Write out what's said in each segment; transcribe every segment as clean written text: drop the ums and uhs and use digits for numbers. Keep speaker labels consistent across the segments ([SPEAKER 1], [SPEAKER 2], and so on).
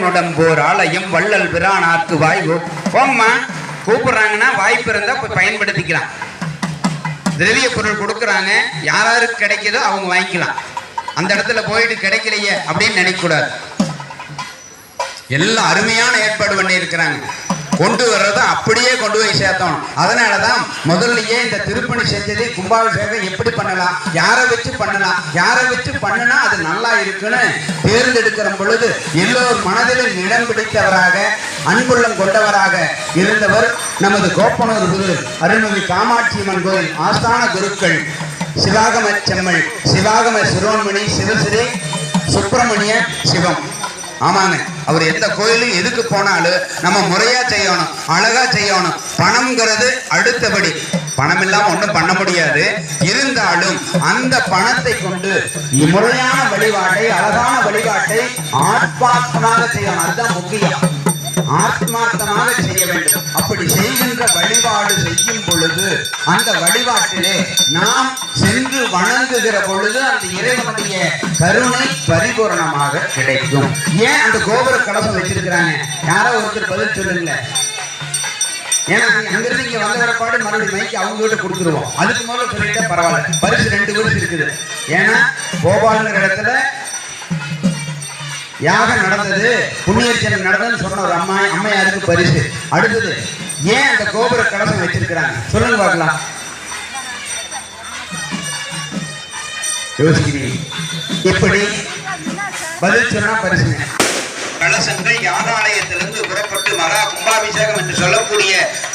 [SPEAKER 1] ஓனுடம்போர் ஆலயம் வள்ளல் பிரானார்க்கு வாய்வு. போங்கம்மா, கூப்பிடுறாங்கன்னா வாய்ப்பு இருந்தா போய் பயன்படுத்திக்கலாம். திரவிய பொருள் கொடுக்குறாங்க, யாராருக்கு கிடைக்குதோ அவங்க வாங்கிக்கலாம். அந்த இடத்துல போயிட்டு கிடைக்கலையே அப்படின்னு நினைக்க கூடாது. எல்லாம் அருமையான ஏற்பாடு பண்ணி இருக்கிறாங்க. கொண்டு வர்றத அப்படியே கொண்டு போய் சேர்த்தோம். அதனாலதான் முதல்லயே இந்த திருப்பணி செஞ்சது கும்பாபிஷேகம் எப்படி பண்ணலாம், யாரை வச்சு பண்ணலாம், யாரை வச்சு பண்ணினா அது நல்லா இருக்குன்னு தேர்ந்தெடுக்கிற பொழுது எல்லோரும் மனதிலும் இடம் பிடித்தவராக அன்புள்ளம் கொண்டவராக இருந்தவர் நமது கோப்பனூர் குரு அருள்மிகு காமாட்சியம்மன் கோயில் ஆஸ்தான குருக்கள் சிவாகம செம்மல் சிவாகம சிரோன்மணி சிவசிறி சுப்பிரமணிய சிவம். ஆமாங்க, அவர் எந்த கோயிலும் எதுக்கு போனாலும் நம்ம முறையா செய்யணும், அழகா செய்யணும். பணம்ங்கிறது அடுத்தபடி, பணம் இல்லாம ஒன்றும் பண்ண முடியாது. இருந்தாலும் அந்த பணத்தை கொண்டு முறையான வழிபாட்டை, அழகான வழிபாட்டை ஆத்மார்த்தமாக செய்யணும். அதுதான் முக்கியம். ஆத்மார்த்தமாக செய்ய வேண்டும். அப்படி செய்கின்ற வழிபாடு செய்யும் பொழுது அந்த வழிபாட்டிலே நாம் சென்று வணங்குகிற பொழுது அந்த இறைவனுடைய கருணை பரிபூரணமாக கிடைக்கும். ஏன் அந்த கோபுர கலசம் வச்சிருக்கிறாங்க? யாரோ ஒருத்தர் பதில் சொல்லுங்க. ஏன்னா அங்கிருந்து இங்க வந்த வரப்பாடு மறுபடியும் மைக்கு அவங்க கிட்ட கொடுத்துருவோம். அதுக்கு முதல்ல சொல்லிட்டா பரவாயில்ல. பரிசு 2 பரிசு இருக்குது. ஏன்னா கோபாலுங்கிற இடத்துல யாகம் நடந்தது, புண்ணியர்ச்சனை நடந்ததுன்னு சொன்ன ஒரு அம்மையாருக்கு பரிசு. அடுத்தது ஏன் அந்த கோபுர கலசம் வச்சிருக்கிறாங்க சொல்லுங்க பார்க்கலாம். யோசிக்கிறீங்க? இப்படி பதில் சொன்னா பரிசு. கலசங்கள் யாகாலயத்திலிருந்து புறப்பட்டு மகா கும்பாபிஷேகம் என்று சொல்லக்கூடிய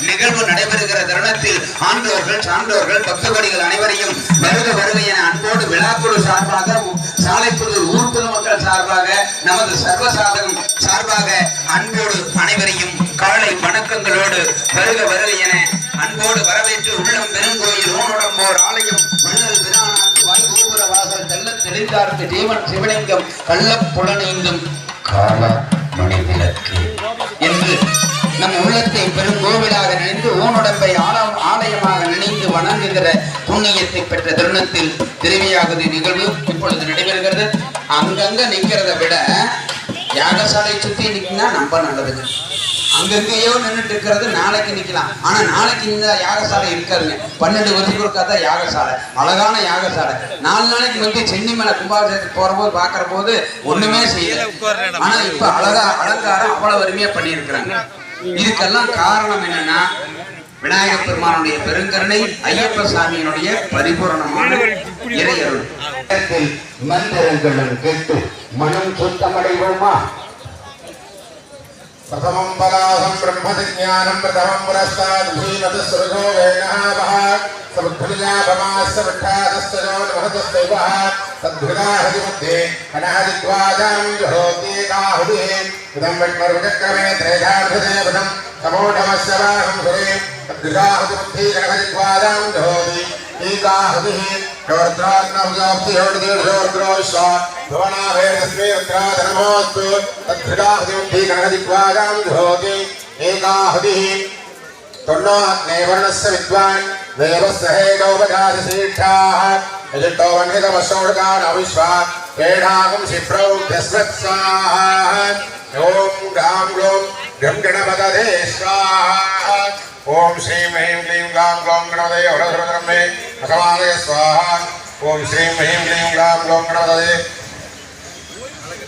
[SPEAKER 1] நிகழ்வு நடைபெறுகிற தருணத்தில் ஆண்டோர்கள், சான்றோர்கள், பக்தகோடிகள் அனைவரையும் வருக வருக என அன்போடு விழாக்குழு சார்பாக, சாலைப்புதூர் ஊர் பொதுமக்கள் சார்பாக, நமது சர்வசாதகம் சார்பாக அன்போடு அனைவரையும் காலை வணக்கங்களோடு வருக வருக என அன்போடு வரவேற்று உள்ளம் பெருங்கோயில் ஓனுடம்போர் ஆலயம் வள்ளல் பிரானார்க்கு வாய் கோபுர வாசல் தெள்ள தெளிந்தார்க்கு ஜீவன் சிவலிங்கம் கள்ள புலனைந்தும் கால மணி விளக்கு என்று நம் உள்ளத்தை பெருங்கோவிலாக நினைந்து ஓனுடம்பை ஆலயமாக நினைந்து வணங்குகிற புண்ணியத்தை பெற்ற தருணத்தில் திருவியாகுதி நிகழ்வு இப்பொழுது நடைபெறுகிறது. அங்கங்க நிற்கிறத விட யாகசாலை சுத்தி நிற்கினா ரொம்ப நல்லதுங்க. அங்கங்கேயோ நின்றுட்டு இருக்கிறது நாளைக்கு நிற்கலாம். ஆனா நாளைக்கு இந்த யாகசாலை இருக்காருங்க. 12 வருஷத்துக்கு ஒருக்காதான் யாகசாலை, அழகான யாகசாலை. 4 நாளைக்கு வந்து சென்னி மேல கும்பாபிஷேகத்துக்கு போற போது பாக்குற போது ஒண்ணுமே செய்யல. ஆனா இப்ப அழகா அலங்காரம் அவ்வளவு அருமையா பண்ணியிருக்கிறாங்க. இதுக்கெல்லாம் காரணம் என்னன்னா விநாயகப் பெருமானுடைய பெருங்கருணை, ஐயப்ப சாமியினுடைய பரிபூரணமான இறையருள். மந்திரங்களும் கேட்டு மனம் சுத்தமடைவோமா? प्रथमं पलासं ब्रह्मज्ञानं प्रथमं पुरस्ताद् भीमतस्सृजो वेणः समुद्रजापमास्य वृक्षादस्तजो महतस्दैवः तद्भुताहतिमध्ये कणहदिग्वाजां जहोति काहुदिः इदं विष्णुर्चक्रमे त्रेधार्धदेवतं समूढमस्य वाहं सुरे तद्भुताहतिमध्ये कणहदिग्वाजां जहोति एकाहुदिः वर्णस्य विद्वान् देवस्सहेगोपजातिशीर्षाः यजिष्ठो वह्नितमशोढकान् अविश्वा क्रीडागं शिप्रौ स्वाहा ॐ गां ग्लों गं गणपतये स्वाहा ओम श्रीं ह्रीं क्लीं ग्लां ग्लौं गणपतये वरदरमे असमादय स्वाहा ओम श्रीं ह्रीं क्लीं ग्लां ग्लौं गणपतये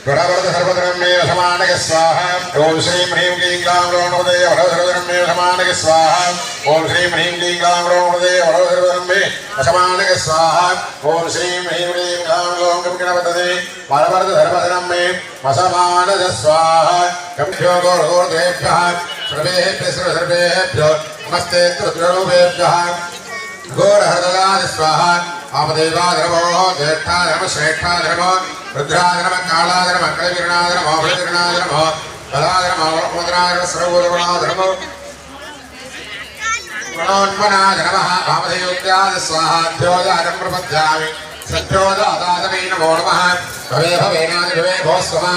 [SPEAKER 1] वरवरद सर्वदरमे असमादय स्वाहा ओम श्रीं ह्रीं क्लीं ग्लां ग्लौं गणपतये वरदरमे असमादय स्वाहा ओम श्रीं ह्रीं क्लीं ग्लां ग्लौं गणपतये वरदरमे असमादय स्वाहा ओम श्रीं ह्रीं क्लीं ग्लां ग्लौं गणपतये वरवरद सर्वदरमे असमादय स्वाहा कम्भ्यो गोर्देभ्यः सर्वेभ्यो नमस्ते रुद्ररूपेभ्यः घोरहरदलाय स्वाहा आमदेवाधर्मो ज्येष्ठाधर्म श्रेष्ठाधर्मो रुद्राधर्म कालाधर्म कलिवीरणाधर्मो बलिवीरणाधर्मो बलाधर्मो मुद्राधर्म सर्वगुणधर्मो गुणोन्मनाधर्मः आमदेवत्याद स्वाहा ध्योदानं प्रपद्यामि सत्योदादातमे नमो नमः भवे भवेनादिभवे भो स्वः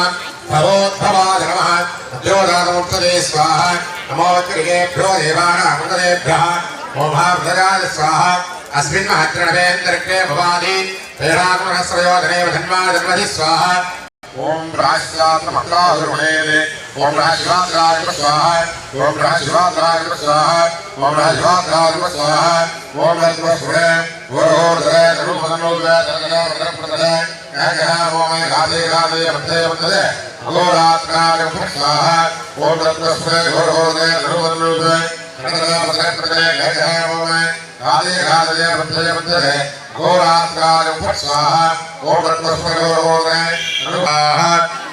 [SPEAKER 1] भवोद्भवाधर्मः अद्योदानमुक्तदे स्वाहा नमो कृगेभ्यो देवानामुक्तदेभ्यः ओभाभ्यजाय स्वाहा अस्मिन् महत्रणवेन्द्रके भवानि प्रेरात्मनस्रयोधने धन्वाधन्वधि स्वाहा
[SPEAKER 2] ओम राशिरात्र मंगलासुरुणेने ओम राशिरात्राय स्वाहा ओम राशिरात्राय स्वाहा ओम राशिरात्राय स्वाहा ओम राशिरात्रे वरोदरे रूपदनोदरे दरदरप्रदे यागः ओम गादे गादे मध्य मध्य अघोरात्राय स्वाहा ओम राशिरात्रे वरोदरे रूपदनोदरे दरदरप्रदे यागः ओम गादे गादे मध्य मध्य अघोरात्राय स्वाहा ओम राशिरात्रे वरोदरे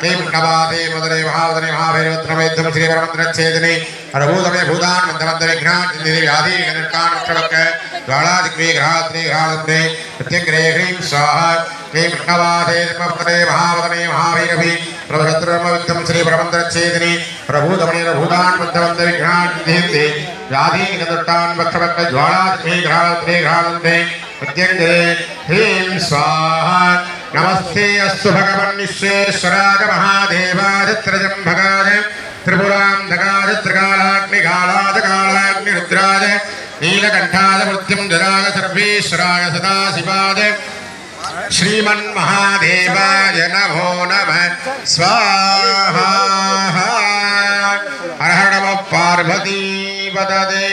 [SPEAKER 2] देवनवादे मदरे महावदने महाभैरवत्रमेद्धम श्री परमंत्रच्छेदने अरभूतमे भूतान मंत्रमंत्र विघ्नान निधि व्याधि गणकान उक्षवक ज्वालादिग्वे ग्रहात्रे ग्रहालब्धे प्रत्यग्रे ह्रीं स्वाहा देवनवादे मदरे महावदने महाभैरवी प्रभत्रमविद्धम श्री परमंत्रच्छेदने अरभूतमे भूतान मंत्रमंत्र विघ्नान निधि व्याधि गणकान उक्षवक ज्वालादिग्वे ग्रहात्रे ग्रहालब्धे प्रत्यग्रे ह्रीं स्वाहा नमस्ते अस्तु भगवन् विश्वेश्वराय महादेवाय त्रयंबकाय त्रिपुरांधकाय त्रिकालाग्निकालाय रुद्राय नीलकंठाय मृत्युंजयाय सर्वेश्वराय सदाशिवाय श्रीमन्महादेवाय नमो नमः स्वाहा हर हर नमः पार्वती पददे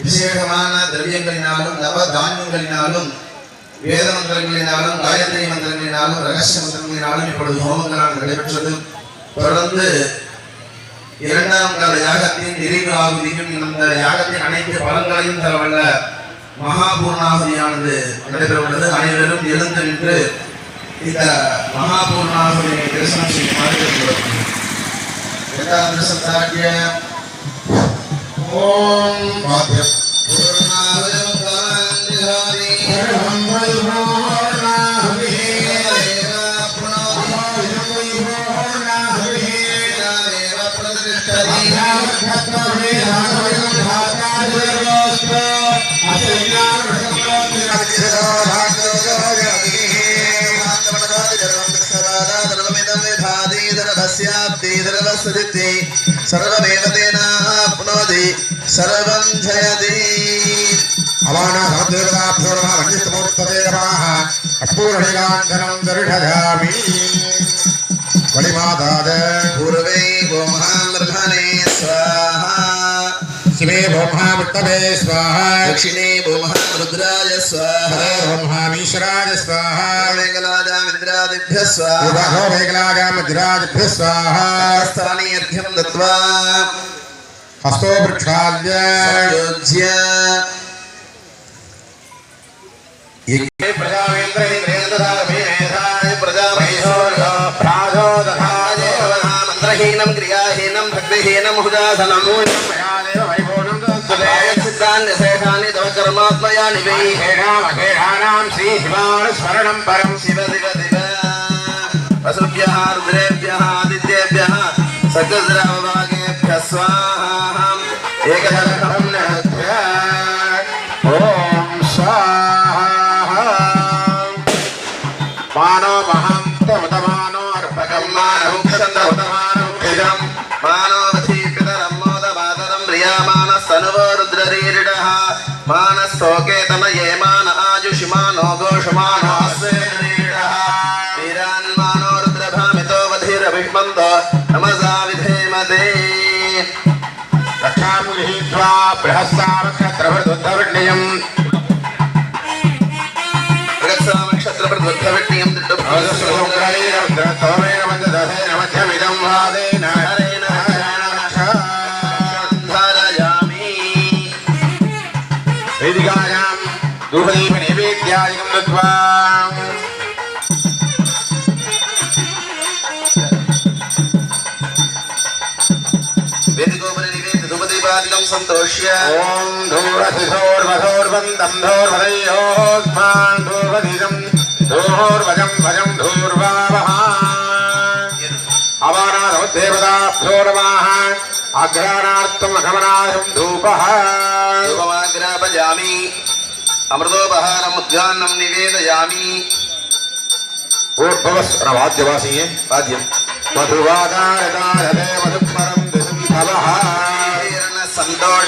[SPEAKER 1] விசேஷமான திரவியங்களினாலும் நவதானியங்களினாலும் வேத மந்திரங்களினாலும் காயத்ரி மந்திரங்களினாலும் ரகசிய மந்திரங்களினாலும் இப்பொழுது ஹோமங்களால் நடைபெற்றது. தொடர்ந்து இரண்டாம் கால யாகத்தின் நிறைவு ஆகுதியும் இந்த யாகத்தின் அனைத்து பலன்களையும் தரவல்ல மகாபூர்ணாகுதியானது நடைபெற உள்ளது. அனைவரும் எழுந்து நின்று இந்த மகாபூர்ணாகுதியை தரிசனம் செய்யுமாறு கேட்டுக்கொள்ளப்படுகிறது. ओम माध्य सर्वदेवतेना पुनोति सर्वं जयति अवाना भगवदेवताभ्यो नमः वन्दितमूर्तये नमः अपूर्णिकान्धनं दर्शयामि वलिमाताद पूर्वे गोमहामृधने स्वाहा शिवे ब्रह्मामृतवे स्वाहा दक्षिणे ब्रह्मारुद्राय स्वाहा ब्रह्मामीश्वराय स्वाहा वेंगलाजामिन्द्रादिभ्यः स्वाहा उभयो वेंगलाजामिन्द्रादिभ्यः स्वाहा स्थाने अर्घ्यं दत्त्वा हस्तो वृक्षाल्य संयोज्य ये प्रजावेन्द्र इन्द्रेन्द्राभिमेधाय प्रजामहेश्वरो प्राजोदधाय मंत्रहीनं क्रियाहीनं भक्तिहीनं हुदासनं सिद्धान्य तव कर्मात्मया निवेहेणामखेणानां श्री शिवानुस्मरणं परं शिव दिव दिव वसुभ्यः रुद्रेभ्यः आदित्येभ्यः सकलद्रवभागेभ्यः स्वाहा एकदशकं नमः ॐ स्वाहा मानो महान्तमुतमानो अर्पकं मानवं छन्दमुतमानं खिदं मानवधीकृतरं मोदमातरं प्रियामानस्तनुवो रुद्ररीरिडः मानस्तोकेतनये मान आयुषिमानो घोषमानो अस्वेरीडः वीरान्मानो रुद्रभामितो वधिरभिष्मन्तो नमसा विधेमते रक्षां गृहीत्वा बृहस्सावक्षत्रभृद्वृद्धविण्यम् बृहस्सावक्षत्रभृद्वृद्धविण्यं दिट्टभवदस्वोग्रैरवन्द्रतोमेन वन्ददधेन मध्यमिदं वादेन हरेण धारयामि वेदिकायां धूपदीपनैवेद्यादिकं दत्त्वा वेदिकोपरिनिवेद्यधूपदीपादिकं सन्तोष्य ॐ धूरसिधोर्वधोर्वन्दं धूर्वदयोस्मान् धूर्वधिजं धूर्वजं भजं धूर्वावः अवानादेवताभ्यो नमः अग्राणार्थम् अगमनायं धूपः धूपमाग्रापयामि अमृतोपहारम् उद्गान्नं निवेदयामि वाद्यवासी है वाद्यम मधुवादारदारदे मधुपरं दिसंभवः संदोष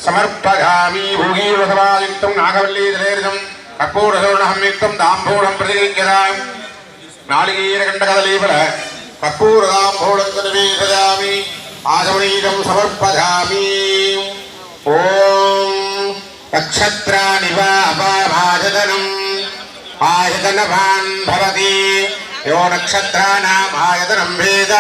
[SPEAKER 2] समर्पयामि भूगीरसवायुक्तं नागवल्लीधरेर्जं कर्पूरसोर्णहम्युक्तं दाम्भूलं प्रतिगृह्यतां नालिकेरकण्डकदलीफल कर्पूरदाम्भूलं निवेदयामि आचमनीयं समर्पयामि ॐ नक्षत्राणि वा अपाभाजतनम् आयतनवान् भवति यो नक्षत्राणाम् आयतनं वेद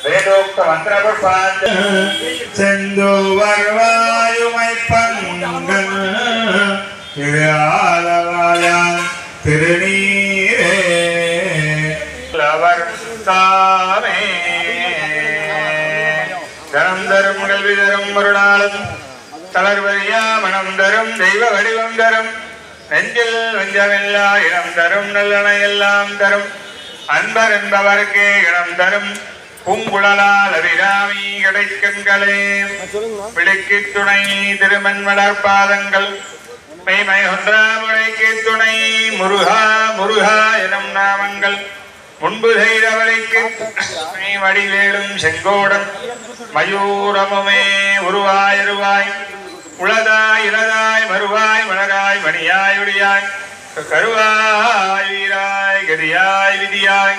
[SPEAKER 3] வேதோக்த மந்திரபுஷ்பாஞ்ச செந்தூவர்வாயுமை பங்கன் திருஆலவாயான் திருநீரே லவர் தாமே தரம் தரும் கல்வி தரும் மறுநாளும் தளர்வரியா மனம் தரும் தெய்வ வடிவம் தரும் நெஞ்சில் வஞ்சமில்லா இடம் தரும் நல்லன எல்லாம் தரும் அன்பர் என்பவர்க்கே இடம் தரும் பூங்குழலால் அபிராமி கிடைக்கண்களே விளக்கு துணை திருமண் வளர்பாதங்கள் மெய்மை ஒன்றாமுடைக்கு துணை முருகா முருகா எனும் நாமங்கள் முன்பு செய்தவரைக்கு வடிவேலும் செங்கோடன் மயூரமுமே உருவாய் உளதாய் இளதாய் மறுவாய் மலராய் மணியாய் ஒடியாய் கருவாய் வீராய் கதியாய் விதியாய்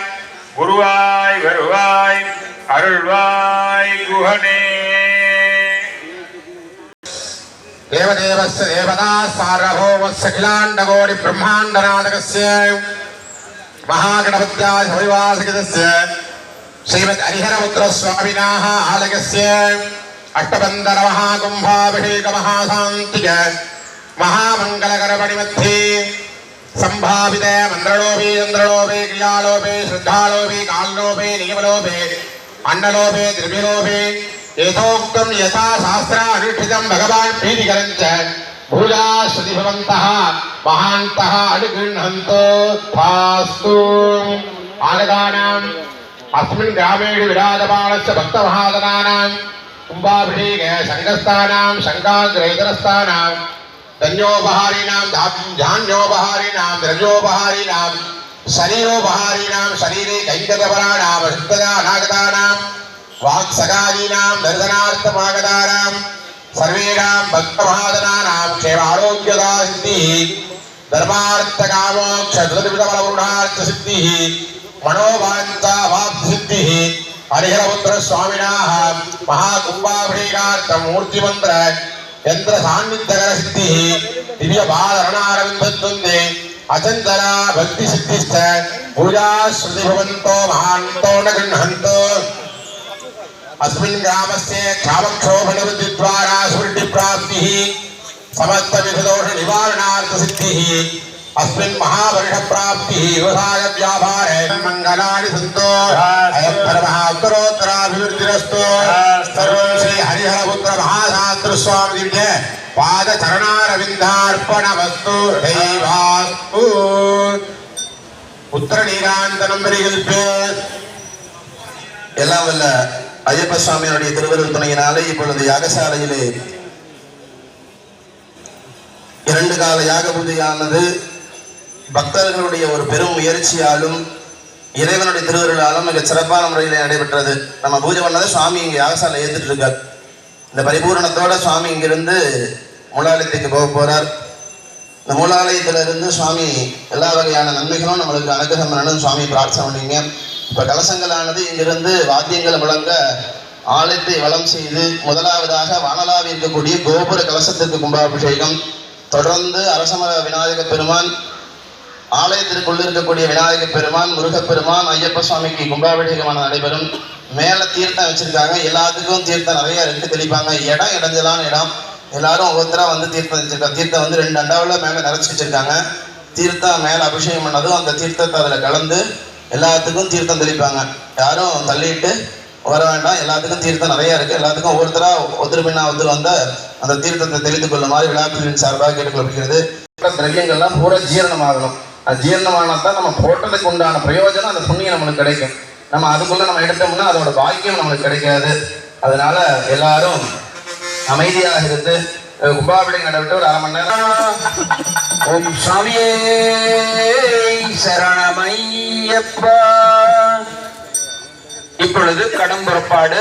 [SPEAKER 3] குருவாய் வருவாய் அருள்வாய் குஹனே
[SPEAKER 2] தேவதேவஸ்ய தேவதா சார்வபௌமஸ்ய அகிலாண்டகோடி பிரம்மாண்டநாதகஸ்ய மகாகணபத்யாய சவிவாசகிதஸ்ய ஸ்ரீமத் ஹரிஹரபுத்திர சுவாமினாः ஆலயஸ்ய அஷ்டபந்தர மகாகும்பாபிஷேக மகாசாந்திக महामंगलकरपणि मध्ये संभावित मंत्रलोभे चंद्रलोभे क्रियालोभे श्रद्धालोभे काललोभे नियमलोभे अन्नलोभे द्रव्यलोभे यथोक्तं यथा शास्त्रानुष्ठितं भगवान् प्रीतिकरं च भूजाश्रुति भवन्तः महान्तः अनुगृह्णन्तु थास्तु आगतानाम् अस्मिन् ग्रामेषु विराजमानस्य भक्तमहाजनानां कुम्भाभिषेके शङ्खस्थानां शङ्खाग्रहितरस्थानां धन्योपहारीणां धान्योपहारीणां द्रव्योपहारीणां शरीरोपहारीणां शरीरे कैङ्कर्यपराणां शुद्धता अनागतानां वाक्सगादीनां दर्शनार्थमागतानां सर्वेषां भक्तमहाजनानां क्षेमारोग्यदा सिद्धिः धर्मार्थकामोक्ष दुर्विधफलपूर्णार्थसिद्धिः मनोवाञ्छावाप्सिद्धिः हरिहरपुत्र स्वामिनाः महाकुम्भाभिषेकार्थं मूर्तिमन्त्र यंत्र सान्निध्यकर सिद्धिः दिव्य बालरणारविन्दद्वन्द्वे अचञ्चला भक्ति सिद्धिश्च पूजा श्रुति भवन्तो महान्तो न गृह्णन्तो अस्मिन् ग्रामस्य क्षामक्षोभनिवृत्तिद्वारा सुवृद्धिप्राप्तिः समस्त विधदोष निवारणार्थ सिद्धिः अस्मिन् महावर्षप्राप्तिः व्यवसाय व्यापारे मङ्गलानि सन्तो अयं धर्मः उत्तरोत्तराभिवृद्धिरस्तु सर्वं श्री हरिहरपुत्र महाशास्त्र स्वामी दिव्य पादचरणारविन्दार्पणमस्तु दैवास्तु उत्तरनीरान्तनं परिकल्प्य
[SPEAKER 1] எல்லாம் வல்ல ஐயப்ப சுவாமியினுடைய திருவருள் துணையினாலே இப்பொழுது யாகசாலையிலே 2 கால யாக பூஜையானது பக்தர்களுடைய ஒரு பெரும் முயற்சியாலும்
[SPEAKER 4] இறைவனுடைய திருவருளாலும் மிக சிறப்பான முறையில் நடைபெற்றது. நம்ம பூஜை பண்ணதை சுவாமி இங்கே யாகசாலை ஏற்றுட்டு இருக்கார். இந்த பரிபூரணத்தோட சுவாமி இங்கிருந்து மூலாலயத்துக்கு போக போறார். இந்த மூலாலயத்திலிருந்து சுவாமி எல்லா வகையான நன்மைகளும் நம்மளுக்கு அனுகிரகம் பண்ணணும் சுவாமி பிரார்த்தனை பண்ணீங்க. இப்போ கலசங்களானது இங்கிருந்து வாத்தியங்கள் முழங்க ஆலயத்தை வலம் செய்து முதலாவதாக வானலாவில் இருக்கக்கூடிய கோபுர கலசத்திற்கு கும்பாபிஷேகம், தொடர்ந்து அரசமர விநாயக பெருமான், ஆலயத்திற்குள்ள இருக்கக்கூடிய விநாயக பெருமான், முருகப்பெருமான், ஐயப்ப சுவாமிக்கு கும்பாபிஷேகமான நடைபெறும். மேல தீர்த்தம் வச்சிருக்காங்க. எல்லாத்துக்கும் தீர்த்தம் நிறைய இருக்கு தெளிப்பாங்க. இடம் இடைஞ்சலான இடம். எல்லாரும் ஒவ்வொருத்தரா வந்து தீர்த்தம் வச்சிருக்காங்க. தீர்த்தம் வந்து 2 அண்டாவில் மேல நிறைச்சி வச்சிருக்காங்க. தீர்த்தம் மேல அபிஷேகம் பண்ணதும் அந்த தீர்த்தத்தை அதுல கலந்து எல்லாத்துக்கும் தீர்த்தம் தெளிப்பாங்க. யாரும் தள்ளிட்டு வர வேண்டாம். எல்லாத்துக்கும் தீர்த்தம் நிறைய இருக்கு. எல்லாத்துக்கும் ஒவ்வொருத்தரா ஒருத்தர் பின்னா ஒருத்தர் வந்த அந்த தீர்த்தத்தை தெளித்து கொள்ளுமாறு விழாக்குழுவின் சார்பாக கேட்டுக்கொள்ளப்படுகிறது. திரவியங்கள்லாம் பூரா ஜீரணமாகணும். அது ஜீரணமானதான் நம்ம போட்டதுக்கு உண்டான பிரயோஜனம், அந்த புண்ணியம் நம்மளுக்கு கிடைக்கும். நம்ம அதுக்குள்ள நம்ம எடுத்தோம்னா அதோட பாக்கியம் நம்மளுக்கு கிடைக்காது. அதனால எல்லாரும் அமைதியாக இருந்து கும்பாபிஷேகம் நடைபெற்று ஒரு 1/2 மணி நேரம்.
[SPEAKER 1] ஓம் சுவாமியே சரணமையப்பா. இப்பொழுது கடும் புறப்பாடு.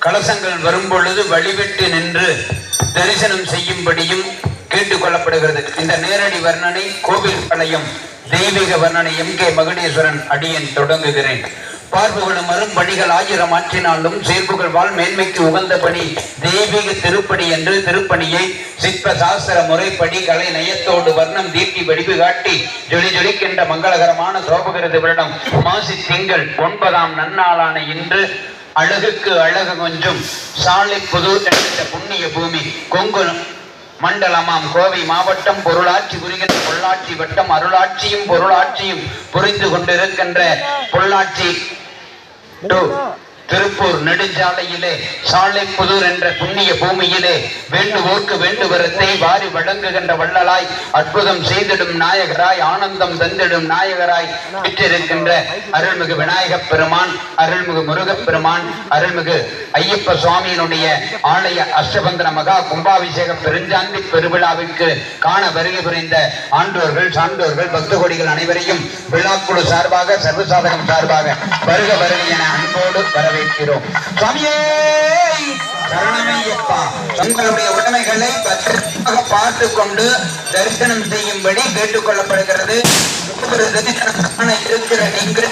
[SPEAKER 1] கலசங்கள் வரும் பொழுது வழிவிட்டு நின்று தரிசனம் செய்யும்படியும் கேட்டுக்கொள்ளப்படுகிறது. இந்த நேரடி வர்ணனை கோவில் பாளையம் தெய்வீக வர்ணனை M.K. மகுடேஸ்வரன் அடியன் தொடங்குகிறேன். பார்ப்புகளும் மரும் பணிகள் 1000 ஆற்றினாலும் சேர்ப்புகள் வாழ் மேன்மைக்கு உகந்த பணி தெய்வீக திருப்பணி என்று திருப்பணியை சிற்ப சாஸ்திர முறைப்படி கலை நயத்தோடு வர்ணம் தீட்டி வடிவு காட்டி ஜொலிக்கின்ற மங்களகரமான சோபகிருது வருடம் மாசி திங்கள் 9ஆம் நன்னாளான இன்று அழகுக்கு அழகு கொஞ்சம் சாலை புதூர் என்ற புண்ணிய பூமி கொங்கு மண்டலமாம் கோவை மாவட்டம் பொருளாட்சி புரிகின்ற பொள்ளாட்சி வட்டம் அருளாட்சியும் பொருளாட்சியும் புரிந்து கொண்டிருக்கின்ற பொள்ளாட்சி திருப்பூர் நெடுஞ்சாலையிலே சாலை புதூர் என்ற புண்ணிய பூமியிலே வேண்டுவோர்க்கு வேண்டுவரத்தை வாரி வழங்குகின்ற வள்ளலாய் அற்புதம் செய்திடும் நாயகராய் ஆனந்தம் தந்திடும் நாயகராய் பெற்றிருக்கின்ற அருள்மிகு விநாயகப் பெருமான், அருள்மிகு முருகப்பெருமான், அருள்மிகு ஐயப்ப சுவாமியினுடைய ஆலய அஷ்டபந்தன மகா கும்பாபிஷேக பெருஞ்சாந்தி பெருவிழாவிற்கு காண வருகை புரிந்த ஆண்டோர்கள், சான்றோர்கள், பக்த கோடிகள் அனைவரையும் விழாக்குழு சார்பாக சர்வசாதகம் சார்பாக வருக வருக என அன்போடு வரவேற்கிறோம். சுவாமியே சரணமையப்பா. உங்களுடைய உடைமைகளை பத்திரமாக பார்த்து கொண்டு தரிசனம் செய்யும்படி கேட்டுக்கொள்ளப்படுகிறது. இருக்கிற நீங்கள்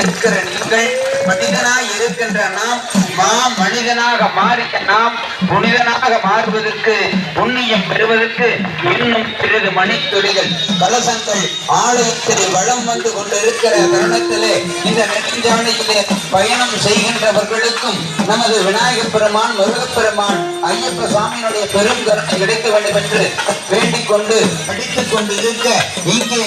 [SPEAKER 1] இருக்கிற நீங்கள் மனிதனாய் இருக்கின்ற நாம் மனிதனாக மாறிய நாம் புனிதனாக மாறுவதற்கு புண்ணியம் பெறுவதற்கு இன்னும் சிறிது மணித்துளிகள் கலசங்கள் ஆலயத்தில் வளம் வந்து கொண்டிருக்கிற தருணத்திலே இந்த நெடுஞ்சாலையிலே பயணம் செய்கின்றவர்களுக்கும் நமது விநாயகப் பெருமான், முருகப்பெருமான், ஐயப்ப சுவாமியினுடைய பெரும் கருணை கிடைக்க வேண்டும் என்று வேண்டிக் கொண்டு படித்துக் கொண்டு இருக்க இங்கே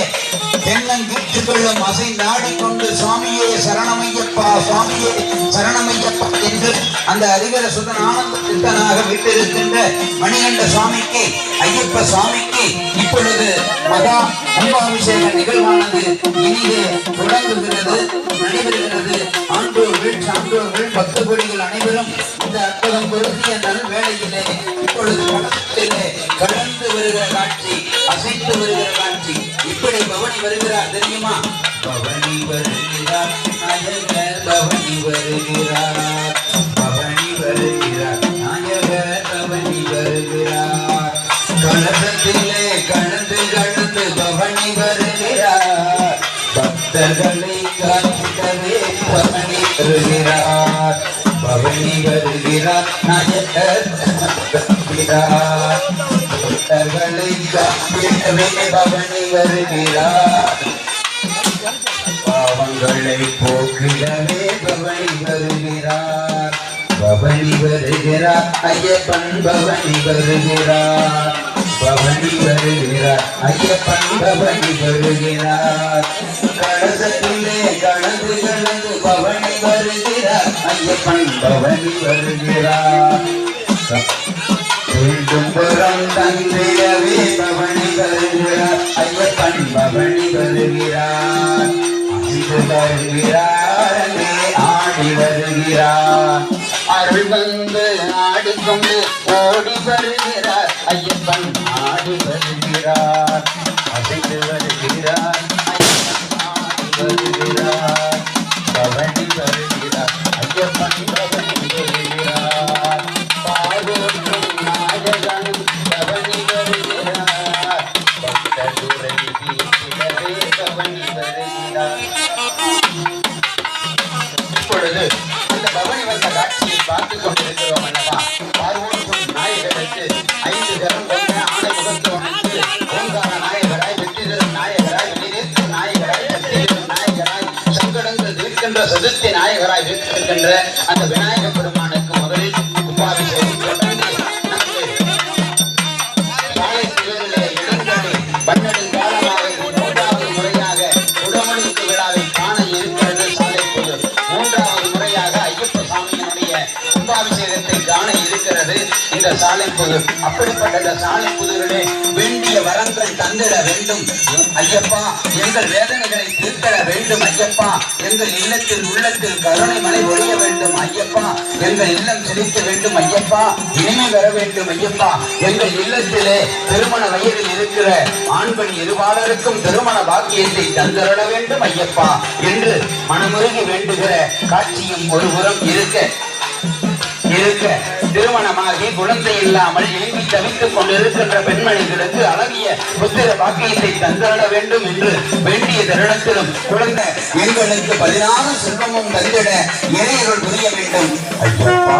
[SPEAKER 1] தென்னங்கீட்டுக் கொள்ளும் அசை நாடிக்கொண்டு சுவாமியே சரணமையப்பா, சுவாமியே சரணமையப்பா என்று அந்த அதிகர சுதன் ஆனந்த சித்தனாக விட்டிருக்கின்ற மணிகண்ட சுவாமிக்கு, ஐயப்ப சுவாமிக்கு இப்பொழுது மகா கும்பாபிஷேக நிகழ்வானது இனிதே தொடங்குகிறது, நடைபெறுகிறது. ஆண்டோர்கள், சான்றோர்கள், பக்த கோடிகள் அனைவரும் இந்த அற்புதம் பொருத்திய நல் வேளையிலே இப்பொழுது படத்திலே கடந்து வருகிற காட்சி, அசைத்து வருகிற காட்சி. இப்படி பவனி வருகிறார் தெரியுமா? பவனி வருகிறார், நாயகர் பவனி வருகிறார், பவனி வருகிறார், நாயகர் பவனி வருகிறார். கலசத்திலே கலந்து கலந்து பவனி வருகிறார், பக்தர்களை காத்திடவே பவனி வருகிறார், பவனி வருகிறார், நாயகர் வருகிறார், பக்தர்களை காத்திடவே பவனி வருகிறார், பாவங்களை போக்கிடவே பவனி வருகிறார், பவனி வருகிறார், ஐயப்பன் பவனி வருகிறார், பவனி வருகிறார், ஐயப்பன் பவனி வருகிறார். கலசத்திலே கலந்து கலந்து பவனி வருகிறார், ஐயப்பன் பவனி வருகிறார். மீண்டும் புறம் தந்திரவே பவனி வருகிறார், ஐயப்பன் பவனி வருகிறார். அங்கு வருகிறார், ஆடி வருகிறார், அருள் வந்து ஆடிக்கொண்டு ஓடி வருகிறார், ஐயப்பன் ஆடி வருகிறார். அசைந்து வருகிறார், ஐயப்பன் ஜலம் கொண்ட ஆணை முகத்து வணங்கு ஓங்கார நாயகராய் வெற்றிதரும் நாயகராய் வெளிநீர்க்கும் நாயகராய் வெற்றிதரும் நாயகராய் சங்கடங்கள் தீர்க்கின்ற சதுர்த்தி நாயகராய் வீற்றிருக்கின்ற அந்த விநாயக பெருமானுக்கு முதலில் கும்பாபிஷேகம் தொடங்கி சாலை திருவிழா இடங்கடி பன்னெடுங்காலமாக மூன்றாவது முறையாக குடமணிக்கு விழாவை காண இருக்கிறது சாலை பொது. மூன்றாவது முறையாக ஐயப்ப சாமியினுடைய கும்பாபிஷேகத்தை காண இருக்கிறது இந்த சாலை பொது. அப்படிப்பட்ட இந்த சாலை புதுவிலே வேண்டிய வரங்கள் தந்திட வேண்டும் ஐயப்பா. எங்கள் வேதனைகளை தீர்த்திட வேண்டும் ஐயப்பா. எங்கள் இல்லத்தில் உள்ளத்தில் கருணை மழை ஒழிய வேண்டும் ஐயப்பா. எங்கள் இல்லம் செழிக்க வேண்டும் ஐயப்பா. இனிமை வர வேண்டும் ஐயப்பா. எங்கள் இல்லத்திலே திருமண வயதில் இருக்கிற ஆண் பெண் இருபாலருக்கும் திருமண பாக்கியத்தை தந்திட வேண்டும் ஐயப்பா என்று மனமுருகி வேண்டுகிற காட்சியும் ஒருபுறம் இருக்க திருமணமாகி குழந்தை இல்லாமல் ஏங்கி தவித்துக் கொண்டிருக்கின்ற பெண்மணிகளுக்கு அழகிய புத்திர பாக்கியத்தை தந்திட வேண்டும் என்று வேண்டிய தருணத்திலும் குழந்தை எங்களுக்கு 16 செல்வமும் தந்திட இறையர்கள் புரிய வேண்டும் ஐயப்பா.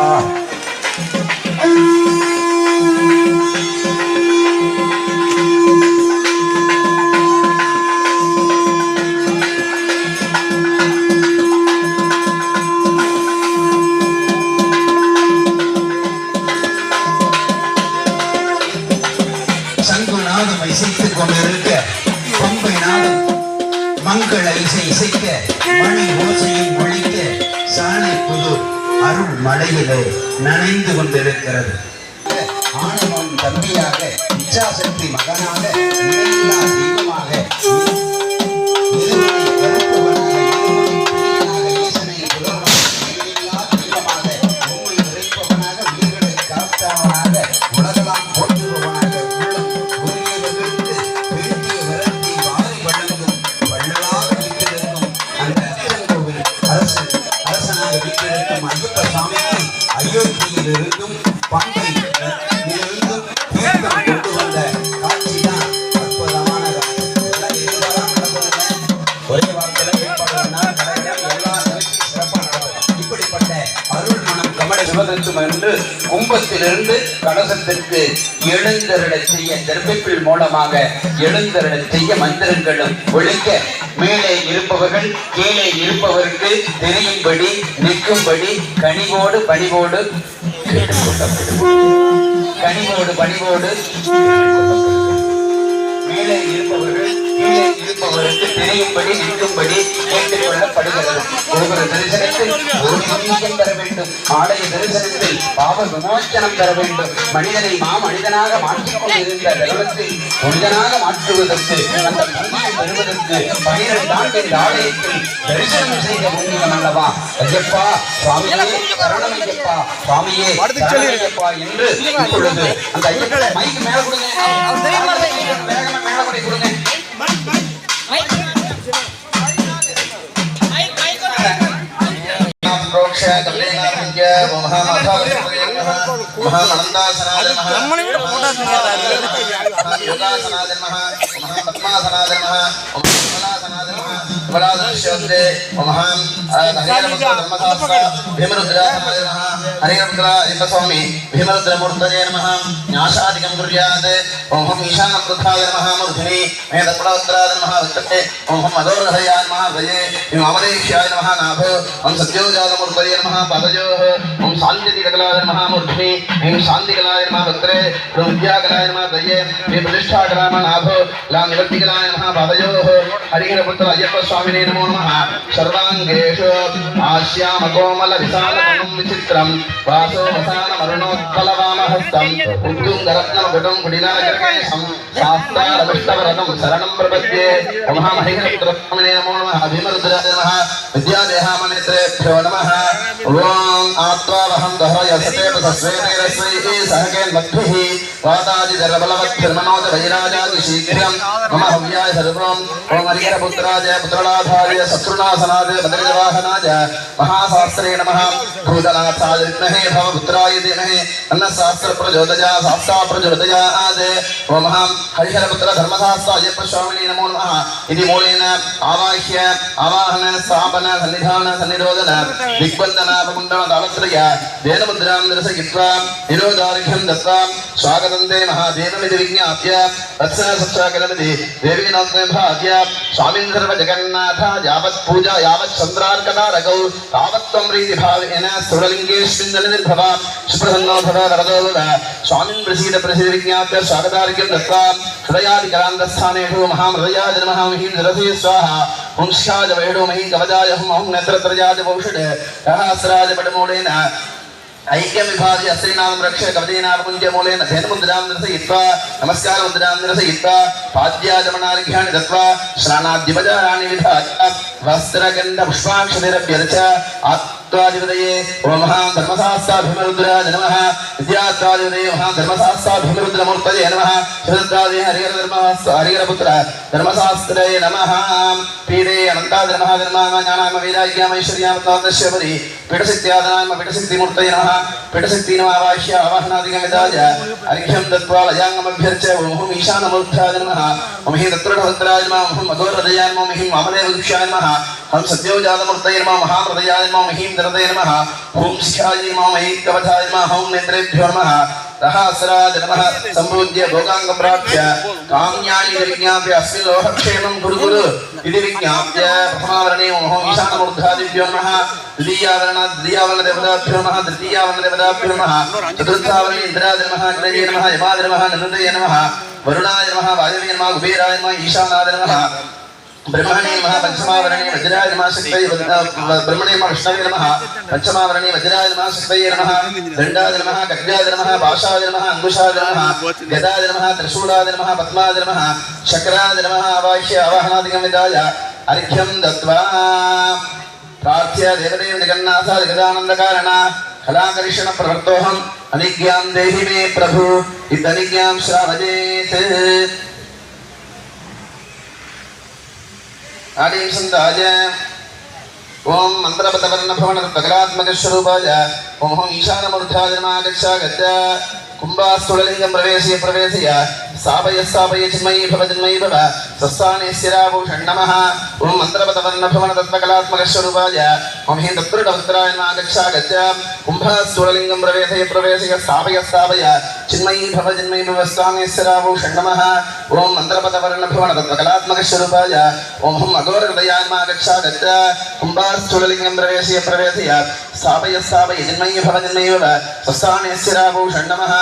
[SPEAKER 1] இசைத்துக் கொண்டிருக்க பம்பை நாடும் மங்கள இசை இசைக்க மணி ஓசையை ஒழிக்க சாலை புது அருள் மலையிலே நனைந்து கொண்டிருக்கிறது. ஆணவன் தம்பியாக இச்சாசக்தி மகனாக இறையில்லா தெய்வமாக அயோத்தியிலிருந்தும் பம்பை இருந்தும் கொண்டு வந்த காட்சி தான் அற்புதமான ஒரே வார்த்தையில எல்லா சிறப்பாக நடக்கும். இப்படிப்பட்ட அருள் மனம் கமல சிவதத்துவம் என்று கும்பத்திலிருந்து கலசத்திற்கு எழுந்தருளை செய்ய தர்பிப்பில் மூலமாக எழுந்தருளை செய்ய மந்திரங்களும் ஒழிக்க மேலே இருப்பவர்கள் கீழே இருப்பவருக்கு தெரியும்படி நிற்கும்படி கனிவோடு பணிவோடு மேலே இருப்பவர்கள் கீழே இருப்பவருக்கு தெரியும்படி நிற்கும்படி கேட்டுக் கொள்ளப்படுகிறது. ஒவ்வொரு தரிசனத்தில் ஒரு புண்ணியம் தர வேண்டும். ஆலய தரிசனத்தில் பாவ விமோச்சனம் தர வேண்டும். மனிதனை மனிதனாக மாற்றிக் கொண்டிருந்த தருணத்தில் மனிதனாக மாற்றுவதற்கு அந்த புண்ணியம் பெறுவதற்கு 12 ஆண்டு இந்த ஆலயத்தில் தரிசனம் செய்த புண்ணியம் அல்லவா. ஐயப்பா சுவாமியே சரணம் ஐயப்பா, சுவாமியே சரணமையப்பா என்று இப்பொழுது அந்த ஐயப்பா மைக்கு மேல கொடுங்க, வேகமா மேல கொடி கொடுங்க. स्वामी भीमरुद्रमूर्तये नमः। न्यासादिकं कुर्यात्। ओम ईशानप्रथाय नमः मूर्धनि मेदपडोत्तराय नमः वक्ते। ओम अदोरहयाय नमः भजे। ओम अमरेशाय नमः नाभो। ओम सत्योजातमूर्तये नमः पादयोः। ओम शान्तिकलाय नमः मूर्धनि। ओम शान्तिकलाय नमः वक्त्रे। ओम विद्याकलाय नमः भजे। ओम प्रतिष्ठाकलाय नमः नाभो। लां निवर्तिकलाय नमः पादयोः। हरिहरपुत्र अय्यप्प स्वामिने नमो नमः। सर्वाङ्गेषु आश्यामकोमल विशालकं विचित्रं वासो वसानमरुणोत्पलवामहस्तम् उत्तुङ्गरत्नमकुटं कुटिलाजकेशं शास्त्रारविष्टवरदं शरणं प्रपद्ये। नमः हरिहरपुत्रस्वामिने नमो नमः। भीमरुद्राय नमः। विद्यादेहामनेत्रेभ्यो नमः। ॐ आत्वावहं दहरयसते तस्वेनैरस्वैः सहकेन्मद्भिः वातादिदर्बलवद्भिर्मनोदवैराजादिशीघ्रं मम हव्याय सर्वम्। ॐ हरिहरपुत्राय पुत्रनाथाय शत्रुनाशनाय मदगजवाहनाय महाशास्त्रे नमः। भूतनाथाय विद्महे भवपुत्राय धीमहि तन्नः शास्त्रः प्रचोदयात्। शास्त्रः प्रचोदयात्। ओम हरिहरपुत्र धर्मशास्त्र अय्यप्प स्वामिने नमो नमः। इति मूलेन आवाह्य आवाहन स्थापन सन्निधान सन्निरोधन दिग्बन्धन अपकुण्डन तालत्रय वेदमुद्रां दर्शयित्वा निरोधार्घ्यं दत्वा स्वागत
[SPEAKER 4] वन्दे महादेवमिति विज्ञाप्य तत्सत्साकरमिति देवीनोत्तमे भाग्य स्वामिन् सर्वजगन्नाथ यावत् पूजा यावत् चन्द्रार्कतारकौ तावत् त्वं प्रीतिभावेन स्थूललिङ्गेऽस्मिन् निर्भवा सुप्रसन्नो भव वरदो भव स्वामिन् प्रसीद विज्ञाप्य स्वागतार्घ्यं दत्त्वा हृदयादिकरान्तस्थानेषु महामृदयाय नमः महीं सरसे स्वाहा वंश्याय वैडो महीं कवचाय हं नेत्रत्रयाय वौषध सहस्राय पटमूलेन ऐक्यं विभाज्य श्रीनाम रक्ष कवचेनाम कुञ्जमूलेन धेनुमुद्रां दर्शयित्वा नमस्कारमुद्रां दर्शयित्वा पाद्याचमनार्घ्याणि दत्त्वा स्नानाद्युपचाराणि विधाय वस्त्रगन्धपुष्पाक्षतिरभ्यर्च्य आत्वादिपदये ओं महाधर्मशास्त्राभिमरुद्राय नमः विद्यात्वादिपदये महाधर्मशास्त्राभिमरुद्रमूर्तये नमः शिवदत्तादे हरिहरपुत्र धर्मशास्त्रये नमः पीडे अनन्ताधर्महाधर्माज्ञानामवैराग्यामैश्वर्यामत्वादस्यपरि पीठशक्त्यादनाम पीठशक्तिमूर्तये नमः पीठशक्ति नमावाह्य आवाहनादिकमिदाय अर्घ्यं दत्त्वा लयाङ्गमभ्यर्च्य ओं ईशानमूर्धाय नमः ओं हि तत्पुरुषपुत्राय नमः ओं अघोरहृदयाय नमः ओं हि वामदेववृक्षाय नमः ओं सद्योजातमूर्तये नमः महाप्रदयाय नमः ओं हि दरदये नमः ओं शिखाय नमः ओं हि कवचाय नमः ओं नेत्रेभ्यो नमः सहस्राय नमः सम्पूज्य भोगाङ्गप्राप्य काम्यानि विज्ञाप्य अस्मिन् लोकक्षेमं कुरु कुरु इति विज्ञाप्य प्रथमावरणे ओं ईशानमूर्धादिभ्यो नमः द्वितीयावरणदेवताभ्यो नमः तृतीयावरणदेवताभ्यो नमः चतुर्थावरणे इन्द्राय नमः अग्नये नमः यमाय नमः नन्दये नमः वरुणाय नमः वायवे नमः कुबेराय नमः ईशानाय नमः ब्रह्मणे नमः पंचमावरणे वज्राय नमः शक्तये ब्रह्मणे नमः विष्णवे नमः पंचमावरणे वज्राय नमः शक्तये नमः दण्डाय नमः खड्गाय नमः पाशाय नमः अंकुशाय नमः गदाय नमः त्रिशूलाय नमः पद्माय नमः चक्राय नमः आवाह्य आवाहनादिकं विदाय अर्घ्यं दत्त्वा प्रार्थ्य देवदेव जगन्नाथ जगदानन्दकारण कलाकर्षण प्रवर्तोऽहम् अनिज्ञां देहि मे प्रभु इदनिज्ञां श्रावयेत् आदिं संदाय ओम मंत्रपतवर्णभवनतकलात्मकस्वरूपाय ओम ईशानमूर्धाय नमः गच्छ कुम्भास्थूललिङ्गं प्रवेशय स्थापय चिन्मयी भव स्वस्थाने स्थिराभूषण नमः ओम मन्त्रपतवर्णभवनतत्त्वकलात्मकस्वरूपाय ओम हि तत्पुरुषपुत्राय नमः गच्छ कुम्भास्थूललिङ्गं प्रवेशय स्थापय चिन्मयी भव स्वस्थाने स्थिराभूषण नमः ओम मन्त्रपतवर्णभवनतत्त्वकलात्मकस्वरूपाय ओम अघोरहृदयाय नमः गच्छ कुम्भास्थूललिङ्गं प्रवेशय स्थापय चिन्मयी भव स्वस्थाने स्थिराभूषण नमः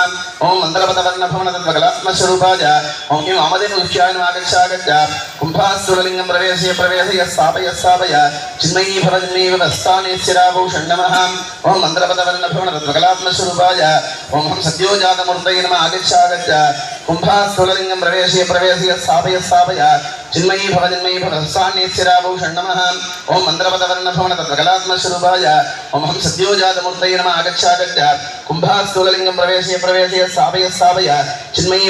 [SPEAKER 4] ओम मन्त्रपतवर्णभवनतत्त्वकलात्मकस्वरूपाय ओम किं वामदेववृक्षाय नमः गच्छ कुम्भास्थूललिङ्गं प्रवेशय स्थापय चिन्मयी भव स्थाने स्थिराभूषण नमः ओम मन्त्रपतवर्णभवनतत्त्वकलात्मकस्वरूपाय ओम सद्योजातमूर्तये नमः गच्छ कुम्भास्थूललिङ्गं प्रवेशय स्थापय चिन्मयी भव स्थाने स्थिराभूषण नमः ओम मन्त्रपतवर्णभवनतत्त्वकलात्मकस्वरूपाय ओम सद्योजातमूर्तये नमः गच्छ कुम्भास्थूललिङ्गं प्रवेशय स्थापय चिन्मयी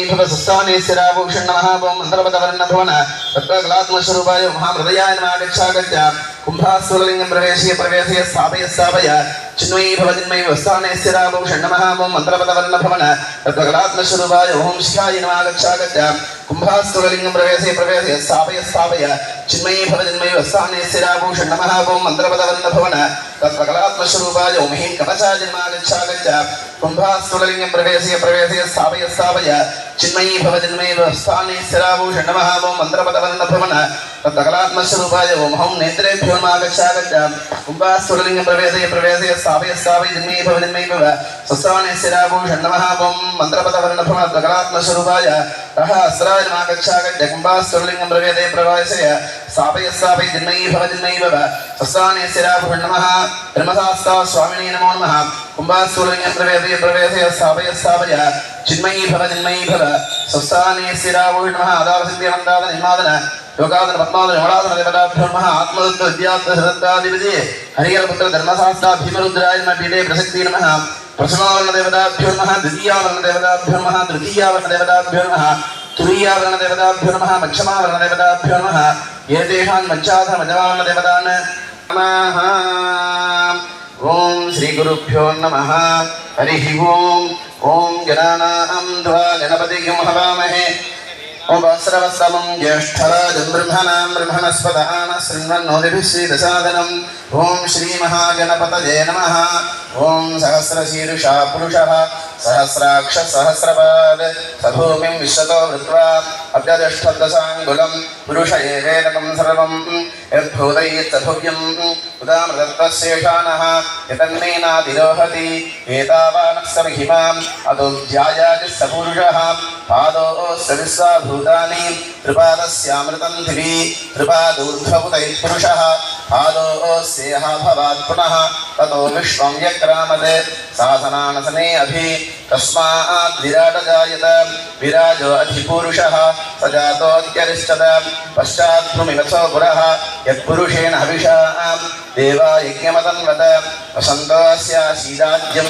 [SPEAKER 4] भव स्वस्थाने स्थिराभूषण नमः ओम मन्त्रपतवर्णभवनतत्त्वकलात्मकस्वरूपाय महामृदयाय नमः गच्छ कुम्भास्थूललिङ्गं प्रवेशय स्थापय चिन्मयी भव स्वस्थाने स्थिराभूषण नमः ओम मन्त्रपतवर्णभवनतत्त्वकलात्मकस्वरूपाय ओम शिखाय नमः गच्छ कुम्भास्थूललिङ्गं प्रवेशय स्थापय चिन्मयी भव स्वस्थाने स्थिराभूषण नमः ओम मन्त्रपतवर्णभवनतत्त्वकलात्मकस्वरूपाय ओम हीं कवचाय नमः गच्छ कुम्भास्थूललिङ्गं प्रवेशय स्थापय चिन्मयी भव स्वस्थाने स्थिराभूषण नमः ओम मन्त्रपतवर्णभवनतत्त्वकलात्मकस्वरूपाय ओम हं नेत्रेभ्यो नमः गच्छ कुम्भास्थूललिङ्गं प्रवेशय स्थापय चिन्मयी भव स्वस्थाने स्थिराभूषण नमः ओम मन्त्रपतवर्णभवनतत्त्वकलात्मकस्वरूपाय सहस्राय नमः गच्छ कुम्भास्थूललिङ्गं प्रवेशय स्थापय चिन्मयी भव स्वस्थाने स्थिराभूषण नमः धर्मशास्त्र स्वामिने नमो नमः कुम्भास्थूललिङ्गं प्रवेशय स्थापय चिन्मयी भव स्वस्थाने स्थिराभूषण नमः आदावसिद्ध्यनन्दाद निमादन योगादन पद्मादन योगादन देवताभ्यो नमः आत्मदत्त विद्यात्महृदत्तादिविदे हरिहरपुत्र धर्मशास्त्र भीमरुद्राय नमः पीठे प्रसक्ति नमः प्रथमावरणदेवताभ्यो नमः द्वितीयावरणदेवताभ्यो नमः तृतीयावरणदेवताभ्यो नमः तुरीयावरणदेवताभ्यो नमः मध्यमावरणदेवताभ्यो नमः एतेषां पञ्चादशमजमावरणदेवतान् नमः ओम श्री गुरुभ्यो नमः हरिः ओम ओम गणानां त्वा गणपतिं हवामहे ओम वस्त्रवस्त्रमं ज्येष्ठराजं ब्रह्मणां ब्रह्मणस्पदान श्रीमन्नोदिभिश्रीदसादनम् ओम श्री महागणपतये नमः। ओम सहस्रशीर्षा पुरुषः सहस्राक्ष सहस्रपाद सभूमिं विश्वतो वृत्वा अभ्यतिष्ठद्दशाङ्गुलं पुरुष एवेदकं सर्वं यद्भूतैस्तभुव्यम् उदामृतत्वशेषानः यतन्नेनातिरोहति एतावानस्य महिमाम् अतो ध्यायाति स पुरुषः पादोऽस्य विश्वाभूतानि त्रिपादस्यामृतं दिवि त्रिपादूर्ध्वपुतैः पुरुषः पादोऽस्येह भवात् पुनः ततो विश्वं व्यक्रामत् साधनानसने अभि तस्मात् विराट जायत विराजो अधिपुरुषः स जातोऽत्यरिष्टत पश्चात् भूमिवसो पुरः यत्पुरुषेण हविषा देवा यज्ञमतन्वत वसन्तोऽस्यासीदाज्यं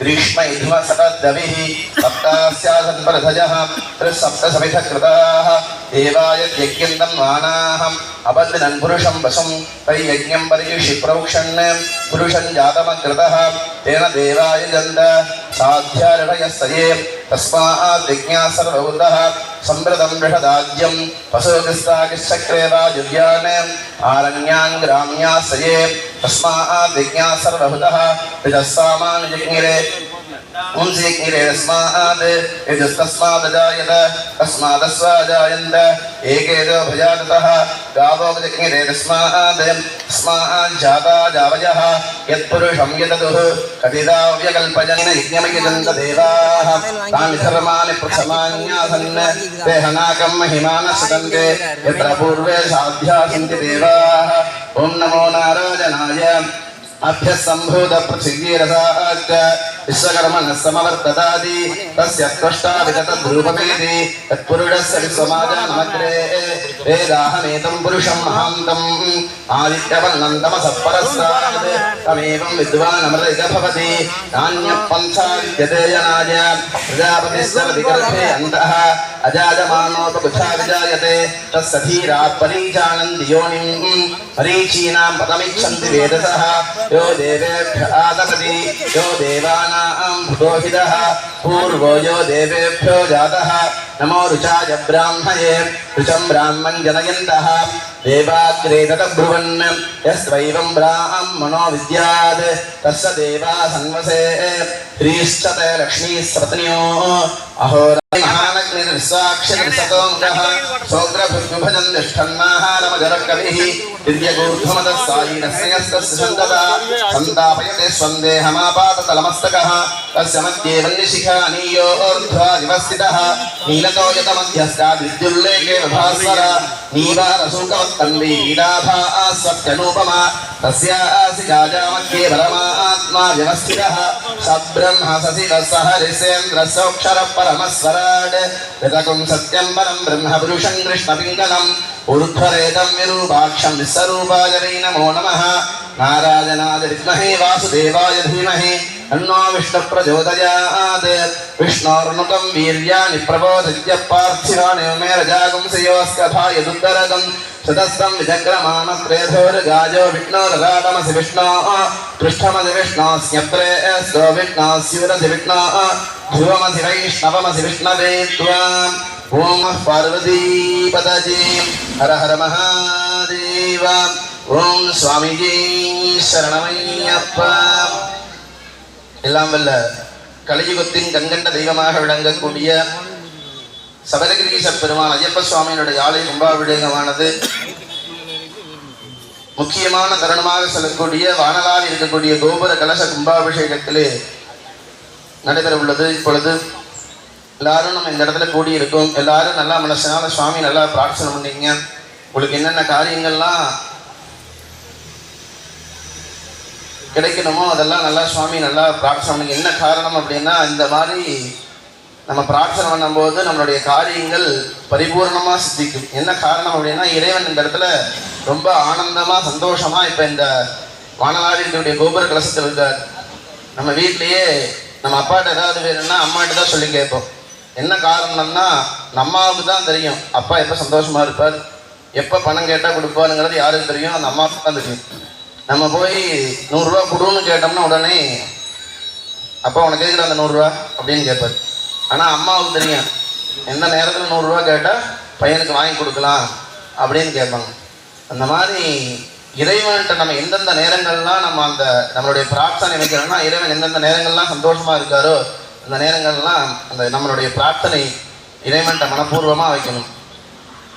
[SPEAKER 4] ग्रीष्म इध्मसतद्रविः सप्तास्यासन्परधजः त्रिसप्तसमिधकृताः देवा यद्यज्ञं तन्वानाहम् अबध्नन् पुरुषं वसुं तैयज्ञं पर्युषि प्रोक्षन् पुरुषं जातमकृतः तेन देवा यजन्त साध्यारणयस्तये तस्मात् यज्ञाः सर्वभूतः संवृतं बृहदाज्यं पशुकिस्ताकिश्चक्रे वा युज्यान् आरण्यान् ग्राम्यास्तये तस्मात् यज्ञाः सर्वभूतः ऋजस्सामान्यज्ञिरे उंसिज्ञिरे तस्मात् यजस्तस्मात् जायत तस्मादस्वाजायन्त एकेदो भजाततः गावो यज्ञिरे तस्मात् जाता जावयः यत्पुरुषं यदतुः कथिता व्यकल्पजन यज्ञमयजन्त देवाः तानि धर्माणि प्रथमान्यासन् ते हनाकं महिमानः सतन्ते यत्र पूर्वे साध्या सन्ति देवाः ॐ नमो नारायणाय अभ्यः सम्भूत पृथिवीरसाच्च विश्वकर्मणः समवर्ततादि तस्य त्वष्टाविगतद्रूपमेति तत्पुरुषस्य विश्वमाजानमग्रे वेदाहमेतं पुरुषं महान्तम् आदित्यवर्णं तमसः परस्तात् तमेवं विद्वानमृत भवति नान्यः पन्था विद्यते जनाय प्रजापतिश्चरति गर्भे अन्तः अजायमानोपकुशा विजायते तस्य धीराः परीजानन्ति योनिं मरीचीनां पदमिच्छन्ति वेदसः यो देवेभ्यः आदपति यो देवानां भूतोहितः पूर्वो यो देवेभ्यो जातः नमो ऋचाय ब्राह्मये ऋचं ब्राह्मं जनयन्तः देवाग्रे ततब्रुवन् यस्त्वैवं ब्राह्मणो विद्यात् तस्य देवा सन्वसे ह्रीश्चते लक्ष्मीस्पत्न्यो अहोराग्निर्साक्षिर्सतोऽङ्गः सौग्रभृग्भजन् निष्ठन्नाहारमजरकविः दिव्यगूर्ध्वमदस्सायीनस्यस्तस्य सन्तता सन्तापयते स्वन्देहमापाततलमस्तकः तस्य मध्ये वह्निशिखा नीयोर्ध्वा निवस्थितः नीलतो यतमध्यस्ताद्विद्युल्लेखे भास्वर नीवारशुकवत्तन्वी नीलाभा सत्यनूपमा तस्यासि गाजामध्ये परमात्मा व्यवस्थितः सब्रह्म सशिवः सहरिसेन्द्रसोऽक्षरः परमस्वराड् ऋतकं सत्यं परं ब्रह्म पुरुषं कृष्णपिङ्गलम् ऊर्ध्वरेदं विरूपाक्षं विश्वरूपाय वै नमो नमः नारायणाय विद्महे वासुदेवाय धीमहि तन्नो विष्णुप्रचोदयात् विष्णोर्नुकं वीर्याणि प्रबोधित्य पार्थिवानि मे रजागुंसयोऽस्कथाय दुर्दरकं सतस्तं विचक्रमामस्त्रेधोर्गायो विष्णोरराटमसि विष्णोः पृष्ठमसि विष्णोऽस्यप्रे स्तो विष्णोऽस्यूरसि विष्णोः ध्रुवमसि वैष्णवमसि विष्णवे त्वाम् ॐ पार्वतीपदये हर हर महादेव ॐ स्वामीजी शरणमय्यप्पा எல்லாம் வல்ல கலியுகத்தின் கண்கண்ட தெய்வமாக விளங்கக்கூடிய சபதகிரீச பெருமான் ஐயப்ப சுவாமியினுடைய ஆலய கும்பாபிஷேகமானது முக்கியமான தருணமாக சொல்லக்கூடிய வானலால் இருக்கக்கூடிய கோபுர கலச கும்பாபிஷேகத்திலே நடைபெற உள்ளது. இப்பொழுது எல்லாரும் நம்ம இந்த இடத்துல கூடியிருக்கோம். எல்லாரும் நல்லா மனசனால சுவாமி நல்லா பிரார்த்தனை பண்ணீங்க. உங்களுக்கு என்னென்ன காரியங்கள்லாம் கிடைக்கணுமோ அதெல்லாம் நல்லா சுவாமி நல்லா பிரார்த்தனை பண்ணுங்க. என்ன காரணம் அப்படின்னா, இந்த மாதிரி நம்ம பிரார்த்தனை பண்ணும்போது நம்மளுடைய காரியங்கள் பரிபூர்ணமாக சித்திக்கும். என்ன காரணம் அப்படின்னா, இறைவன் இந்த இடத்துல ரொம்ப ஆனந்தமாக சந்தோஷமாக இப்போ இந்த வானலாவினுடைய கோபுர கலசத்தில் இருக்கார். நம்ம வீட்லேயே நம்ம அப்பாட்ட ஏதாவது வேணும்னா அம்மாட்ட தான் சொல்லி கேட்போம். என்ன காரணம்னா, நம்ம அம்மாவுக்கு தான் தெரியும் அப்பா எப்போ சந்தோஷமாக இருப்பார், எப்போ பணம் கேட்டால் கொடுப்பாருங்கிறது யாருக்கு தெரியும், அந்த அம்மாவுக்கு தான் தெரியும். நம்ம போய் 100 ரூபா கொடுன்னு கேட்டோம்னா உடனே அப்பா உனக்கு கேட்குற அந்த 100 ரூபா அப்படின்னு கேட்பார். ஆனால் அம்மாவுக்கு தெரியும் எந்த நேரத்தில் 100 ரூபா கேட்டால் பையனுக்கு வாங்கி கொடுக்கலாம் அப்படின்னு கேட்பாங்க. அந்த மாதிரி இறைவன்கிட்ட நம்ம எந்தெந்த நேரங்கள்லாம் நம்ம நம்மளுடைய பிரார்த்தனை வைக்கிறோம்னா, இறைவன் எந்தெந்த நேரங்கள்லாம் சந்தோஷமாக இருக்காரோ அந்த நேரங்கள்லாம் நம்மளுடைய பிரார்த்தனை இறைவன்கிட்ட மனப்பூர்வமாக வைக்கணும்.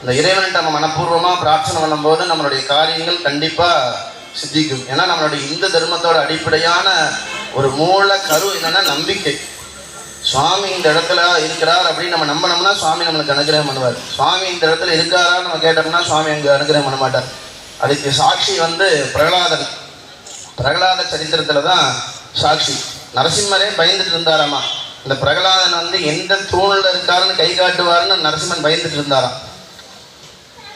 [SPEAKER 4] அந்த இறைவன்கிட்ட நம்ம மனப்பூர்வமாக பிரார்த்தனை பண்ணும்போது நம்மளுடைய காரியங்கள் கண்டிப்பாக சித்திக்கும். ஏன்னா நம்மளுடைய இந்து தர்மத்தோட அடிப்படையான ஒரு மூல கரு என்னன்னா நம்பிக்கை. சுவாமி இந்த இடத்துல இருக்கிறார் அப்படின்னு நம்ம நம்பினோம்னா சுவாமி நம்மளுக்கு அனுகிரகம் பண்ணுவார். சுவாமி இந்த இடத்துல இருக்காரா நம்ம கேட்டோம்னா சுவாமி அங்கே அனுகிரகம் பண்ண மாட்டார். அதுக்கு சாட்சி பிரகலாத சரித்திரத்தில் தான் சாட்சி. நரசிம்மரே பயந்துட்டு இருந்தாராமா. இந்த பிரகலாதன் எந்த தூணில் இருக்காருன்னு கை காட்டுவாருன்னு நரசிம்மன் பயந்துட்டு இருந்தாராம்.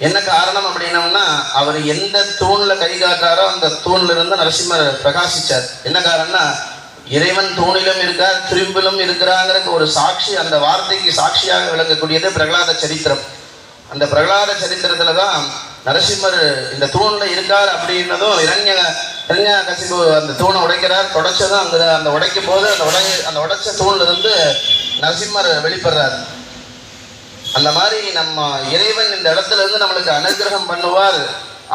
[SPEAKER 4] என்ன காரணம் அப்படின்னம்னா, அவர் எந்த தூணில் கை காட்டாரோ அந்த தூண்ல இருந்து நரசிம்மர் பிரகாசிச்சார். என்ன காரணம்னா, இறைவன் தூணிலும் இருக்கார் திரும்பிலும் இருக்கிறாங்கிற ஒரு சாட்சி, அந்த வார்த்தைக்கு சாட்சியாக விளங்கக்கூடியது பிரகலாத சரித்திரம். அந்த பிரகலாத சரித்திரத்துல தான் நரசிம்மர் இந்த தூண்ல இருக்கார் அப்படின்னதும் இரண்யகசிபு அந்த தூணை உடைக்கிறார். தொடச்சதும் அந்த உடைக்கும் போது அந்த உடைச்ச தூண்ல இருந்து நரசிம்மர் வெளிப்படுறார். அந்த மாதிரி நம்ம இறைவன் இந்த இடத்துல இருந்து நம்மளுக்கு அனுகிரகம் பண்ணுவார்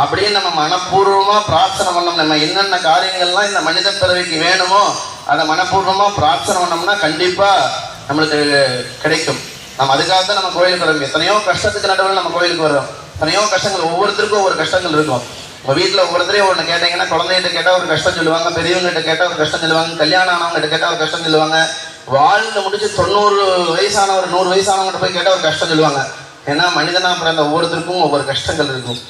[SPEAKER 4] அப்படின்னு நம்ம மனப்பூர்வமா பிரார்த்தனை பண்ணோம். நம்ம என்னென்ன காரியங்கள்லாம் இந்த மனித பிறவிக்கு வேணுமோ அதை மனப்பூர்வமா பிரார்த்தனை பண்ணோம்னா கண்டிப்பா நம்மளுக்கு கிடைக்கும். நம்ம அதுக்காகத்தான் நம்ம கோயிலுக்கு வரோம். எத்தனையோ கஷ்டத்துக்கு நடுவில் நம்ம கோயிலுக்கு வரோம். எத்தனையோ கஷ்டங்கள், ஒவ்வொருத்தருக்கும் ஒவ்வொரு கஷ்டங்கள் இருக்கும். உங்க வீட்டில் ஒவ்வொருத்தரையும் ஒன்று கேட்டீங்கன்னா, குழந்தைகிட்ட கேட்டால் ஒரு கஷ்டம் சொல்லுவாங்க, பெரியவங்ககிட்ட கேட்டால் ஒரு கஷ்டம் சொல்லுவாங்க, கல்யாணம் ஆனவங்ககிட்ட கேட்டால் ஒரு கஷ்டம் சொல்லுவாங்க, வாழ்ந்து முடிச்சு 90 வயசானவர் 100 வயசானவங்ககிட்ட போய் கேட்டால் ஒரு கஷ்டம் சொல்லுவாங்க. ஏன்னா மனிதனா பிறந்த ஒவ்வொருத்தருக்கும் ஒவ்வொரு கஷ்டங்கள் இருக்கும்.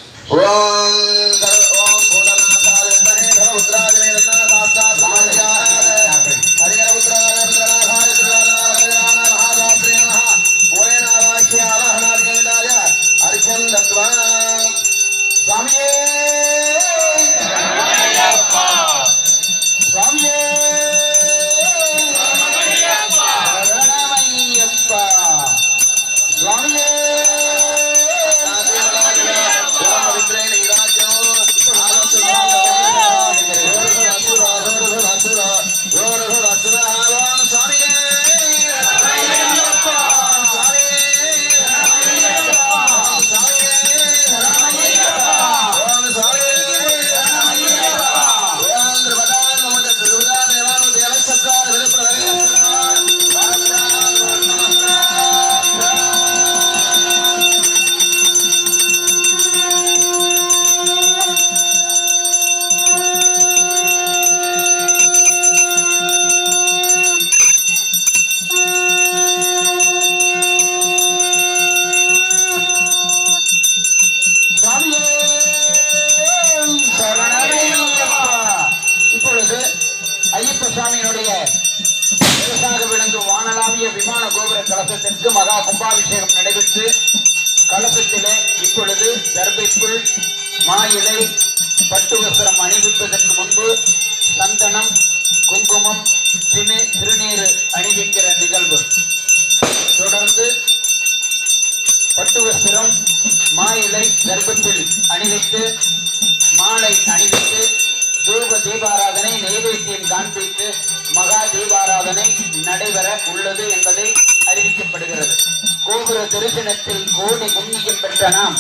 [SPEAKER 4] விமான கோபுர கலசத்திற்கு மகா கும்பாபிஷேகம் நடைபெற்று கலசத்திலே இப்பொழுது தர்பைப்புள் மாயிலை பட்டு வஸ்திரம் அணிவிப்பதற்கு முன்பு சந்தனம் குங்குமம் திருநீர் அணிவிக்கிற நிகழ்வு. தொடர்ந்து பட்டு வஸ்திரம் மாயிலை தர்பைப்புள் அணிவித்து மாலை அணிவித்து தூப தீபாராதனை நைவேத்தியம் காண்பித்து மகா தீபாராதனை நடைபெற உள்ளது என்பதை அறிவிக்கப்படுகிறது. கோபுர தரிசனத்தில் கோடி புண்ணியம் பெற்ற நாம்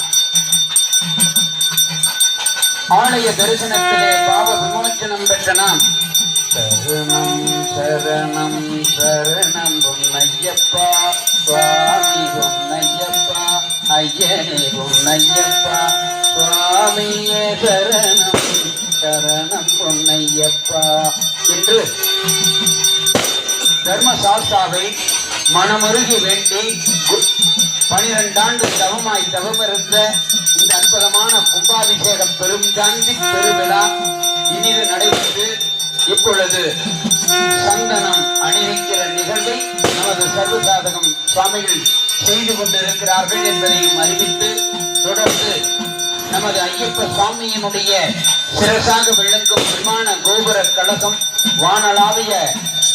[SPEAKER 4] ஆலய தரிசனத்திலே பாவ விமோச்சனம் பெற்ற நாம் சரணம் சரணம் சரணம் பொன்னையப்பா சுவாமி பொன்னையப்பா ஐயனே பொன்னையப்பா சுவாமியே சரணம் சரணம் பொன்னையப்பா என்று தர்மசாஸ்தாவை மனமுருகி வேண்டி 12 ஆண்டு தவமாய் தவமிருந்த இந்த அற்புதமான கும்பாபிஷேகம் பெருஞ்சாந்தி பெருவிழா இனிது நடைபெற்று இப்பொழுது சந்தனம் அணிவிக்கிற நிகழ்வை நமது சர்வசாதகம் சுவாமிகள் செய்து கொண்டிருக்கிறார்கள் என்பதையும் அறிவித்து தொடர்ந்து நமது ஐயப்ப சுவாமியினுடைய சிறசாக விளங்கும் விமான கோபுர கலசம் வானளாவிய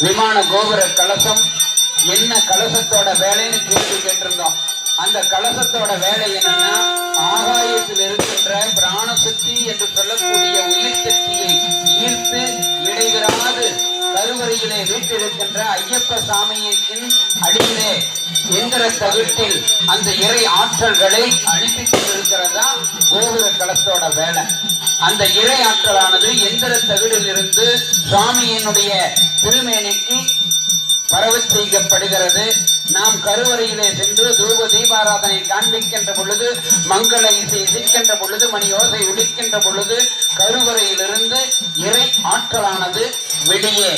[SPEAKER 4] விமான கோபுர கலசம் என்ன கலசத்தோட வேலைன்னு கேள்வி கேட்டிருந்தோம். அந்த கலசத்தோட வேலை என்னன்னா, ஆகாயத்தில் இருக்கின்ற பிராணசக்தி என்று சொல்லக்கூடிய உயிர் சக்தியை ஈர்த்து இடைவிடாது கருவறையிலே வீட்டிருக்கின்ற ஐயப்ப சாமியின் அடியிலே
[SPEAKER 5] எந்திர தகுட்டில் அந்த இறை ஆற்றல்களை அனுப்பி கொண்டிருக்கிறதா கோபுர களத்தோட வேலை. அந்த இறை ஆற்றலானது எந்திர தகுடில் இருந்து சுவாமியினுடைய திருமேனிக்கு பரவ செய்யப்படுகிறது. நாம் கருவறையிலே சென்று தூப தீபாராதனை காண்பிக்கின்ற பொழுது, மங்கள இசை இசைக்கின்ற பொழுது, மணி யோசை ஒலிக்கின்ற பொழுது கருவறையிலிருந்து இறை ஆற்றலானது வெளியே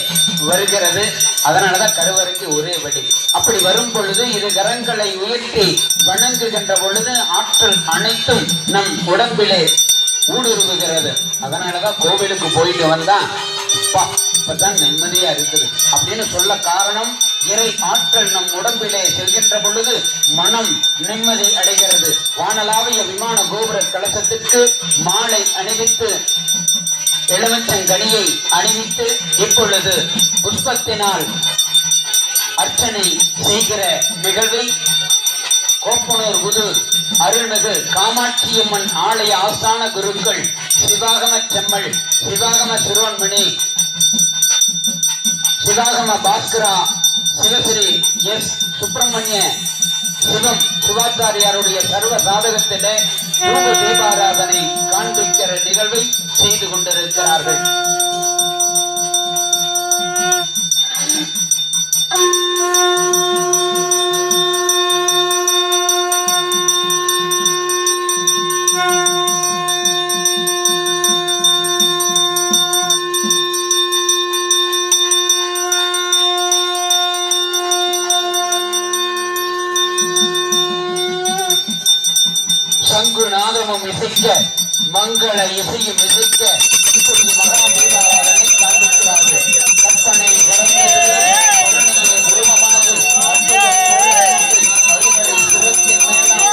[SPEAKER 5] வருகிறது. அதனாலதான் கருவறைக்கு ஒரே வழி. அப்படி வரும் பொழுது இரு கரங்களை உயர்த்தி வணங்குகின்ற பொழுது ஆற்றல் அனைத்தும் நம் உடம்பிலே ஊடுருவுகிறது. அதனாலதான் கோவிலுக்கு போயிட்டு வந்தா இப்பதான் நிம்மதியா இருக்குது அப்படின்னு சொல்ல காரணம், இறை ஆற்றல் நம் உடம்பிலே செல்கின்ற பொழுது மனம் நிம்மதி அடைகிறது. வானளாவிய விமான கோபுர கலசத்திற்கு மாலை அணிவித்து எலுமிச்சங்கனியை அணிவித்து இப்பொழுது புஷ்பத்தினால் அர்ச்சனை செய்கிற நிகழ்வை கோப்பனூர் புதூர் அருள்மிகு காமாட்சியம்மன் ஆலய ஆஸ்தான குருக்கள் சிவாகம செம்மல், சிவாகம சிரோன்மணி, சிவாகம பாஸ்கரா, சிவஸ்ரீ எஸ் சுப்பிரமணிய சிவம் சிவாச்சாரியாருடைய சர்வ சாதகத்திலே தூப தீபாராதனை காண்பிக்கிற நிகழ்வை செய்து கொண்டிருக்கிறார்கள். சங்குநாதமும் இசைக்க, மங்கள இசையும் இசைக்க இப்பொழுது மகா தீபாராதனை காண்பிக்கிறார்கள். கற்பனை உருவமானது அறுவடை சுரத்தின் மேலும்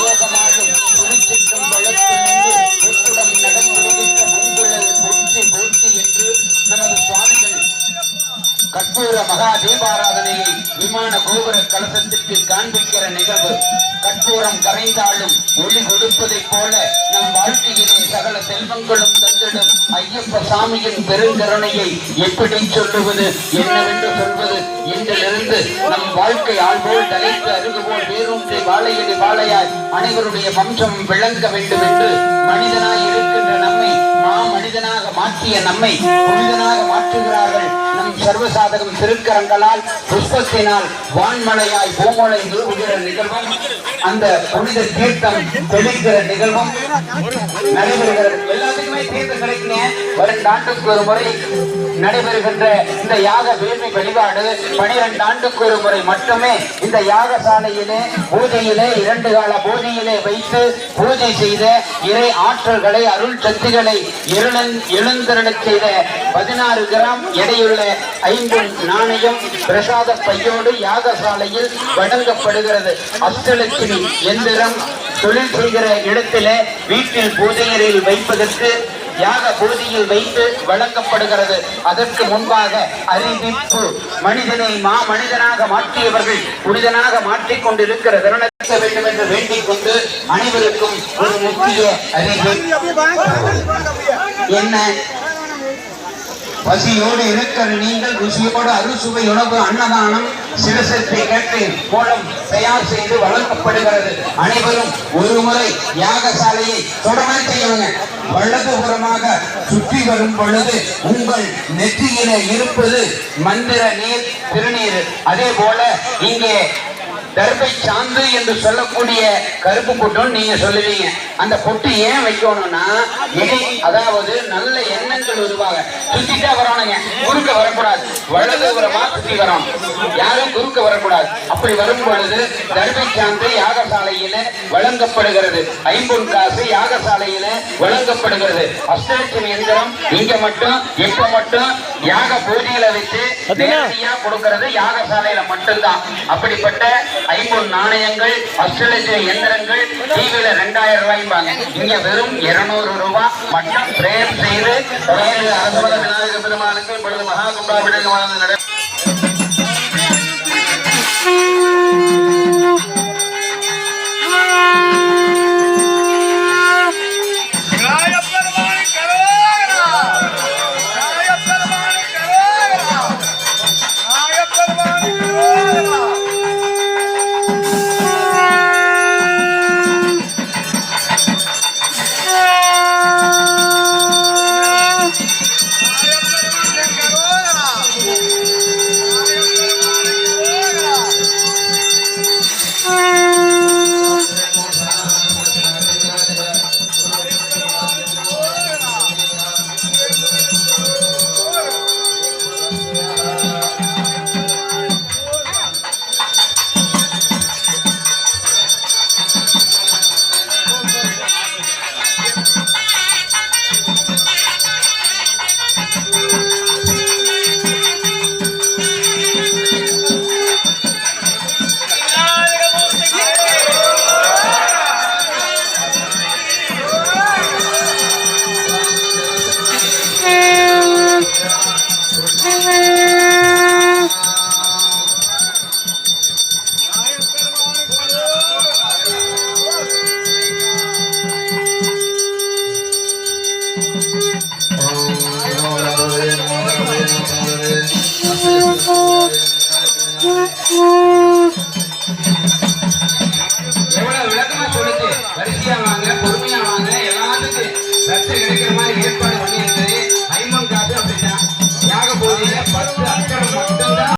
[SPEAKER 5] யோகமாலும் துணிச்சிற்றும் வளர்த்தும் ஒட்டுடம் நடந்துகின்ற முங்குழல் போற்றி போற்றி என்று நமது சுவாமிகள் கற்பூர மகா தீபாராதனையை விமான கோபுர கலசத்திற்கு காண்பிக்கிற நிகழ்வு. கற்பூரம் கரைந்தாலும் ஒளி கொடுப்பதைப் போல நம் வாழ்க்கையிலே சகல செல்வங்களும் தந்திடும் ஐயப்ப சாமியின் பெருங்கருணையை எப்படி சொல்லுவது, என்னவென்று சொல்வது என்றிலிருந்து நம் வாழ்க்கை ஆள்போல் தலைத்து அருகுபோல் வேரூன்றி வாழையடி வாழையாய் அனைவருடைய வம்சம் விளங்க வேண்டும் என்று மனிதனாய் இருக்கின்ற நம்மை மனிதனாக மாற்றிய நம்மை புனிதனாக மாற்றுகிறார்கள். நம் சர்வசாதகம் திருக்கரங்களால் புஷ்பத்தினால் வான்மலையாய் பூமலை தூவுகிற நிகழ்வும், அந்த புனித தீர்த்தம் தெளிக்கிற நிகழ்வும் நடைபெறுகிறது. எல்லாத்துக்குமே தீர்த்தம் கிடைக்குங்க. 2 ஆண்டுக்கு ஒரு முறை நடைபெறுகின்ற இந்த யாக வேள்வி வழிபாடு 12 ஆண்டுக்கு ஒரு முறை மட்டுமே இந்த யாகசாலையிலே பூஜையிலே 2 கால பூஜையிலே வைத்து பூஜை செய்த இறை ஆற்றல்களை அருள் சக்திகளை எழுந்தருளச் செய்த 16 கிராம் எடையுள்ள 5 நாணயம் பிரசாத பையோடு யாகசாலையில் வழங்கப்படுகிறது. அஷ்டலட்சுமி எந்திரம் தொழில் செய்கிற இடத்திலே வீட்டில் பூஜையறையில் வைப்பதற்கு யாக பூஜையில் வைத்து வழங்கப்படுகிறது. அதற்கு முன்பாக அறிவிப்பு, மனிதனை மனிதனாக மாற்றியவர்கள் புனிதனாக மாற்றிக் கொண்டிருக்கிற தருணத்தை வேண்டும் என்று வேண்டிக் கொண்டு அனைவருக்கும் ஒரு முக்கிய அறிவு. என்ன? பசியோடு இருக்கிற நீங்கள் ருசியோடு அறுசுவை உணவு அன்னதானம் சிவசக்தி கேட்டு கோலம் தயார் செய்து வழங்கப்படுகிறது. அனைவரும் ஒரு முறை யாகசாலையை தொடர்ந்து செய்யுங்க. வலதுபுறமாக சுற்றி வரும் பொழுது உங்கள் நெற்றியிலே இருப்பது மந்திர நீர், திருநீர். அதே போல இங்கே தர்பை சாந்து என்று சொல்லக்கூடிய கருப்பு பொட்டும் நீங்க சொல்லுவீங்க. அந்த பொட்டு ஏன் வைக்கணும்னா, அதாவது நல்ல எண்ணங்கள் உருவாக சுத்திட்டா வரணுங்க, குறுக்க வரக்கூடாது. வலதுபுறமா சுத்தி வரணும், யாரும் குறுக்க வரக்கூடாது. அப்படி வரும் பொழுது தர்பை சாந்து யாகசாலையில வழங்கப்படுகிறது. 5 காசு யாகசாலையில வழங்கப்படுகிறது. அஷ்டலட்சுமி எந்திரம் இங்க மட்டும் இப்ப மட்டும் யாக பூஜையில வச்சு நேரடியா கொடுக்கிறது யாகசாலையில மட்டும்தான். அப்படிப்பட்ட 5 நாணயங்கள், அஷ்டலட்சுமி எந்திரங்கள் டிவியில 2000 ரூபாய்பாங்க. இங்க வெறும் 200 ரூபாய் மட்டும் பிரேயர் செய்து அரசமத விநாயக பெருமானுக்கு இப்பொழுது மகா கும்பாபிஷேகமானது நடைபெறும்.
[SPEAKER 4] ஓம்